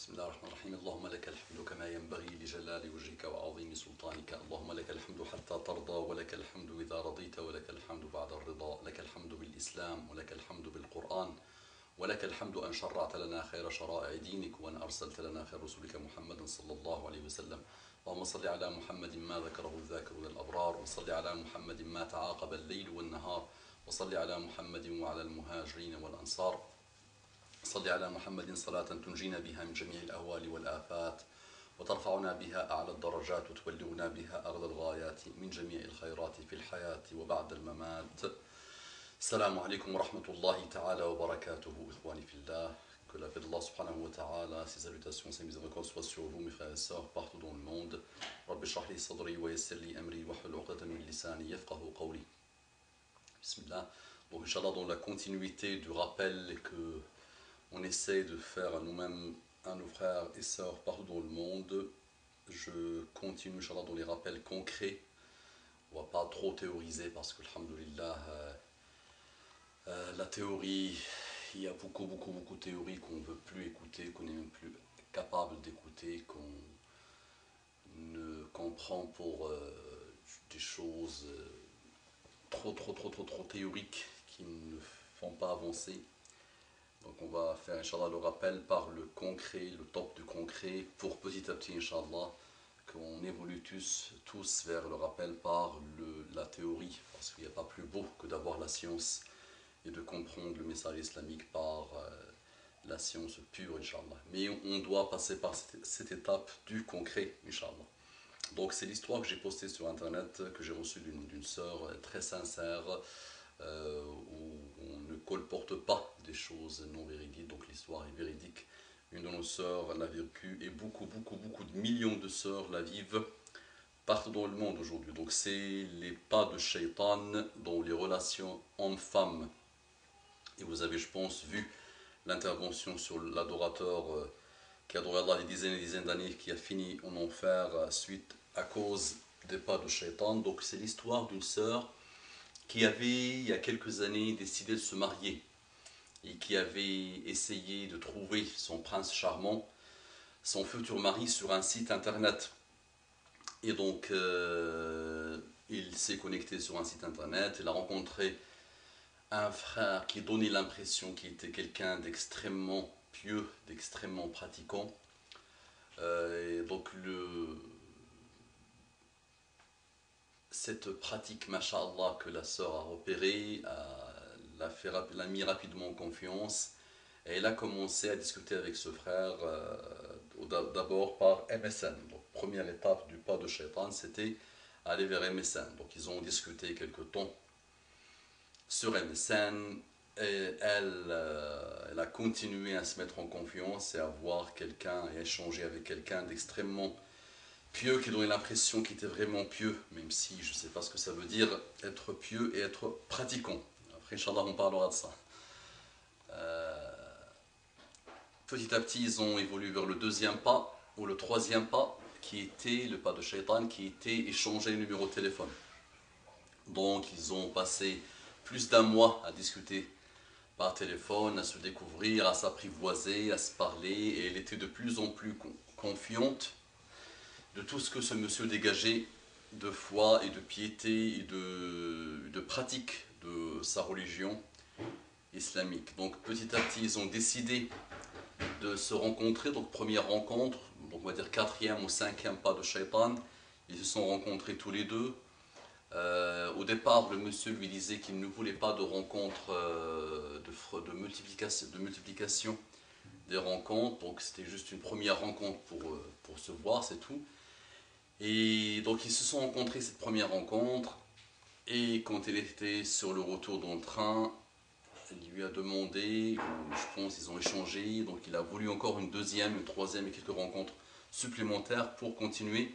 بسم الله الرحمن الرحيم. اللهم لك الحمد كما ينبغي لجلال وجهك وعظيم سلطانك. اللهم لك الحمد حتى ترضى، ولك الحمد إذا رضيت، ولك الحمد بعد الرضا. لك الحمد بالإسلام، ولك الحمد بالقرآن، ولك الحمد أن شرعت لنا خير شرائع دينك، وأن أرسلت لنا خير رسولك محمد صلى الله عليه وسلم. اللهم صل على محمد ما ذكره الذاكرون الأبرار، وصل على محمد ما تعاقب الليل والنهار، وصل على محمد وعلى المهاجرين والأنصار. صل على محمد صلاة تنجينا بها من جميع الأهوال والآفات، وترفعنا بها أعلى الدرجات، وتبلغنا بها أغلى الغايات من جميع الخيرات في الحياة وبعد الممات. السلام عليكم ورحمة الله تعالى وبركاته. إخواني في الله, que la paix d'Allah subhanahu wa ta'ala, ses salutations, ses miséricordes soient sur vous, mes frères et sœurs, partout dans le monde. Rabbi shrah li sadri wa yassir li amri wa hlul 'uqdatan min lisani yafqahu qawli. Bismillah. Donc, Inch'Allah, dans la continuité du rappel que on essaie de faire à nous-mêmes, à nos frères et sœurs partout dans le monde, je continue, Inch'Allah, dans les rappels concrets. On ne va pas trop théoriser parce que, alhamdoulilah, la théorie, il y a beaucoup de théories qu'on ne veut plus écouter, qu'on n'est même plus capable d'écouter, qu'on ne comprend pour des choses trop théoriques qui ne font pas avancer. Donc on va faire, Inch'Allah, le rappel par le concret, le top du concret, pour petit à petit, Inch'Allah, qu'on évolue tous vers le rappel par la théorie, parce qu'il n'y a pas plus beau que d'avoir la science et de comprendre le message islamique par la science pure, Inch'Allah. Mais on doit passer par cette étape du concret, Inch'Allah. Donc c'est l'histoire que j'ai postée sur Internet, que j'ai reçue d'une sœur très sincère, où on ne colporte pas des choses non véridiques, donc l'histoire est véridique. Une de nos sœurs l'a vécu et beaucoup de millions de sœurs la vivent partout dans le monde aujourd'hui. Donc c'est les pas de shaitan dans les relations hommes-femmes. Et vous avez, je pense, vu l'intervention sur l'adorateur qui adorait Allah des dizaines et dizaines d'années, qui a fini en enfer suite à cause des pas de shaitan. Donc c'est l'histoire d'une sœur qui avait, il y a quelques années, décidé de se marier et qui avait essayé de trouver son prince charmant, son futur mari, sur un site internet. Et donc, il s'est connecté sur un site internet, il a rencontré un frère qui donnait l'impression qu'il était quelqu'un d'extrêmement pieux, d'extrêmement pratiquant. Et donc, cette pratique, masha'Allah, que la sœur a repérée, l'a mis rapidement en confiance, et elle a commencé à discuter avec ce frère, d'abord par MSN. Donc, première étape du pas de shaitan, c'était aller vers MSN. Donc ils ont discuté quelque temps sur MSN, et elle a continué à se mettre en confiance et à voir quelqu'un et échanger avec quelqu'un d'extrêmement pieux, qui donnait l'impression qu'il était vraiment pieux, même si je ne sais pas ce que ça veut dire être pieux et être pratiquant. Après, Inch'Allah, on parlera de ça. Petit à petit, ils ont évolué vers le deuxième pas, ou le troisième pas, qui était le pas de shaitan, qui était échanger les numéros de téléphone. Donc, ils ont passé plus d'un mois à discuter par téléphone, à se découvrir, à s'apprivoiser, à se parler, et elle était de plus en plus confiante de tout ce que ce monsieur dégageait de foi et de piété et de pratique de sa religion islamique. Donc petit à petit, ils ont décidé de se rencontrer. Donc première rencontre, donc on va dire quatrième ou cinquième pas de shaitan, ils se sont rencontrés tous les deux. Au départ, le monsieur lui disait qu'il ne voulait pas de rencontre, de multiplication des rencontres. Donc c'était juste une première rencontre pour se voir, c'est tout. Et donc ils se sont rencontrés cette première rencontre, et quand il était sur le retour dans le train, il lui a demandé, ou je pense ils ont échangé, donc il a voulu encore une deuxième, une troisième et quelques rencontres supplémentaires pour continuer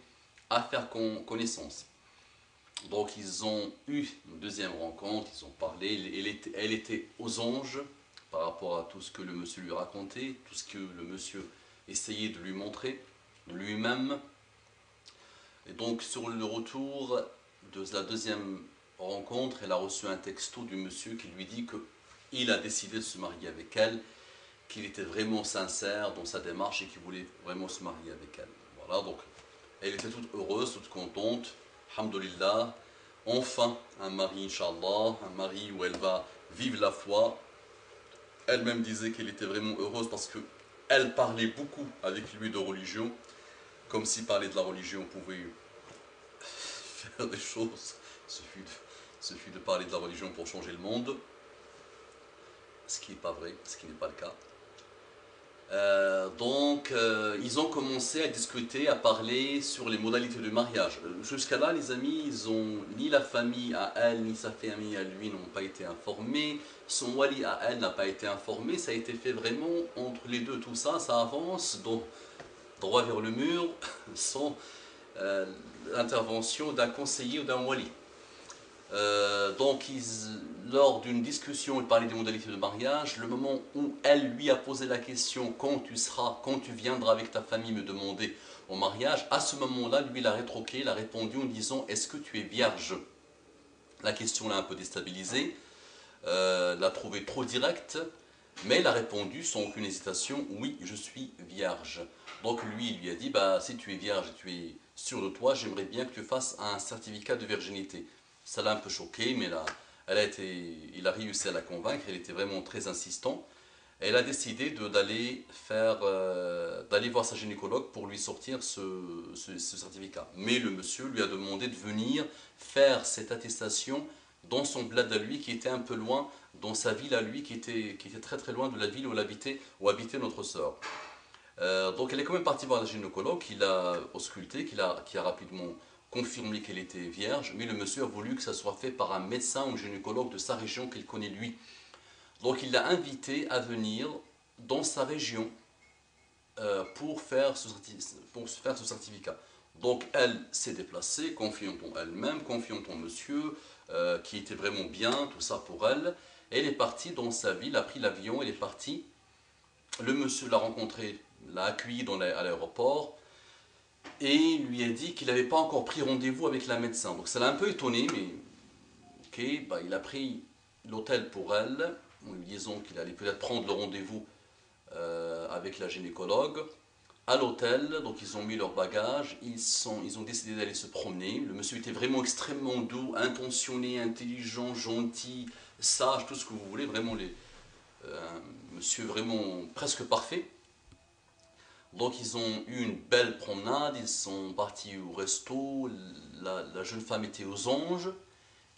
à faire connaissance. Donc ils ont eu une deuxième rencontre, ils ont parlé, elle était aux anges par rapport à tout ce que le monsieur lui racontait, tout ce que le monsieur essayait de lui montrer lui-même. Et donc sur le retour de la deuxième rencontre, elle a reçu un texto du monsieur qui lui dit qu'il a décidé de se marier avec elle qu'il était vraiment sincère dans sa démarche et qu'il voulait vraiment se marier avec elle. Voilà, donc elle était toute heureuse, toute contente, alhamdoulilah, enfin un mari, Inch'Allah, un mari où elle va vivre la foi. Elle-même disait qu'elle était vraiment heureuse parce que elle parlait beaucoup avec lui de religion, comme si parler de la religion pouvait faire des choses. Il suffit de parler de la religion pour changer le monde, ce qui n'est pas vrai, ce qui n'est pas le cas. Donc, ils ont commencé à discuter, à parler sur les modalités de mariage. Jusqu'à là, les amis, ni la famille à elle, ni sa famille à lui n'ont pas été informés. Son wali à elle n'a pas été informé. Ça a été fait vraiment entre les deux. Tout ça, ça avance droit vers le mur, sans l'intervention d'un conseiller ou d'un wali. Donc, lors d'une discussion, il parlait des modalités de mariage. Le moment où elle lui a posé la question quand tu viendras avec ta famille me demander au mariage, à ce moment-là, lui, il a rétroqué, il a répondu en disant est-ce que tu es vierge? La question l'a un peu déstabilisé, l'a trouvé trop directe, mais il a répondu sans aucune hésitation oui, je suis vierge. Donc, lui, il lui a dit bah, si tu es vierge et tu es sûr de toi, j'aimerais bien que tu fasses un certificat de virginité. Ça l'a un peu choqué, mais là, il a réussi à la convaincre, elle était vraiment très insistant. Elle a décidé d'aller voir sa gynécologue pour lui sortir ce certificat. Mais le monsieur lui a demandé de venir faire cette attestation dans son bled à lui qui était un peu loin, dans sa ville à lui qui était très très loin de la ville où habitait notre sœur. Donc elle est quand même partie voir la gynécologue, qui l'a auscultée, qui a rapidement confirmé qu'elle était vierge, mais le monsieur a voulu que ça soit fait par un médecin ou gynécologue de sa région qu'il connaît lui. Donc il l'a invité à venir dans sa région pour faire ce certificat. Donc elle s'est déplacée, confiante en elle-même, confiante en monsieur, qui était vraiment bien, tout ça pour elle. Elle est partie dans sa ville, a pris l'avion, elle est partie. Le monsieur l'a rencontré, l'a accueilli à l'aéroport et lui a dit qu'il n'avait pas encore pris rendez-vous avec la médecin. Donc ça l'a un peu étonné, mais ok, bah, il a pris l'hôtel pour elle, en lui disant qu'il allait peut-être prendre le rendez-vous avec la gynécologue. À l'hôtel, donc ils ont mis leurs bagages, ils ont décidé d'aller se promener. Le monsieur était vraiment extrêmement doux, intentionné, intelligent, gentil, sage, tout ce que vous voulez, vraiment un monsieur vraiment presque parfait. Donc ils ont eu une belle promenade, ils sont partis au resto, la jeune femme était aux anges,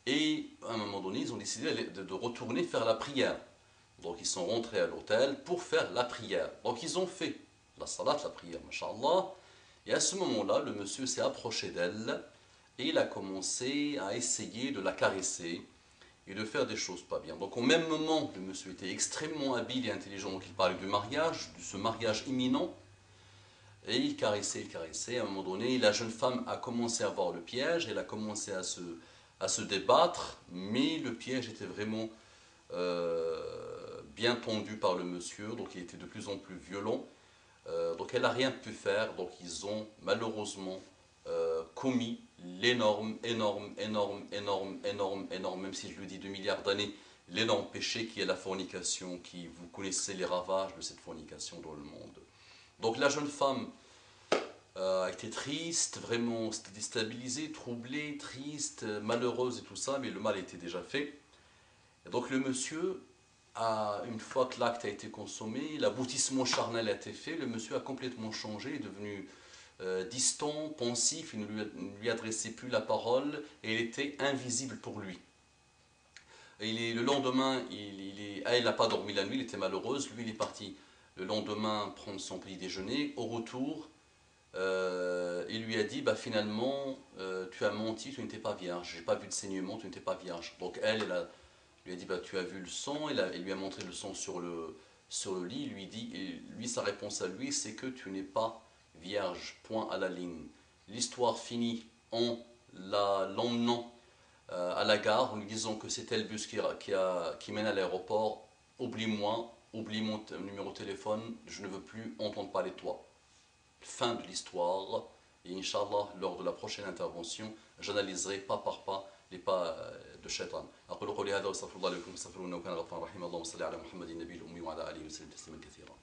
et à un moment donné, ils ont décidé de retourner faire la prière. Donc ils sont rentrés à l'hôtel pour faire la prière. Donc ils ont fait la salat, la prière, mashallah. Et à ce moment-là, le monsieur s'est approché d'elle et il a commencé à essayer de la caresser et de faire des choses pas bien. Donc au même moment, le monsieur était extrêmement habile et intelligent, donc il parlait du mariage, de ce mariage imminent. Et il caressait, il caressait. À un moment donné, la jeune femme a commencé à voir le piège, elle a commencé à se débattre, mais le piège était vraiment bien tendu par le monsieur, donc il était de plus en plus violent. Donc elle n'a rien pu faire, donc ils ont malheureusement commis l'énorme, même si je le dis 2 milliards d'années, l'énorme péché qui est la fornication, qui vous connaissez les ravages de cette fornication dans le monde. Donc la jeune femme a été triste, vraiment déstabilisée, troublée, triste, malheureuse et tout ça, mais le mal était déjà fait. Et donc le monsieur, une fois que l'acte a été consommé, l'aboutissement charnel a été fait, le monsieur a complètement changé, est devenu distant, pensif, il ne lui adressait plus la parole et il était invisible pour lui. Et le lendemain, elle n'a pas dormi la nuit, il était malheureuse, lui il est parti le lendemain prendre son petit déjeuner. Au retour, il lui a dit bah, finalement, tu as menti, tu n'étais pas vierge, j'ai pas vu de saignement, tu n'étais pas vierge. Donc elle lui a dit bah, tu as vu le sang, il lui a montré le sang sur le lit, lui sa réponse à lui c'est que tu n'es pas vierge, point à la ligne. L'histoire finit en l'emmenant à la gare en lui disant que c'était le bus qui mène à l'aéroport. Oublie-moi, oublie mon numéro de téléphone, je ne veux plus entendre parler de toi. Fin de l'histoire. Et Inch'Allah, lors de la prochaine intervention, j'analyserai pas par pas les pas de shaitan. أقول قولي هذا واستغفر الله لكم فاستغفروه إنه كان غفارا رحيما اللهم صل على محمد النبي الأمي وعلى آله وسلم تسليما كثيرا.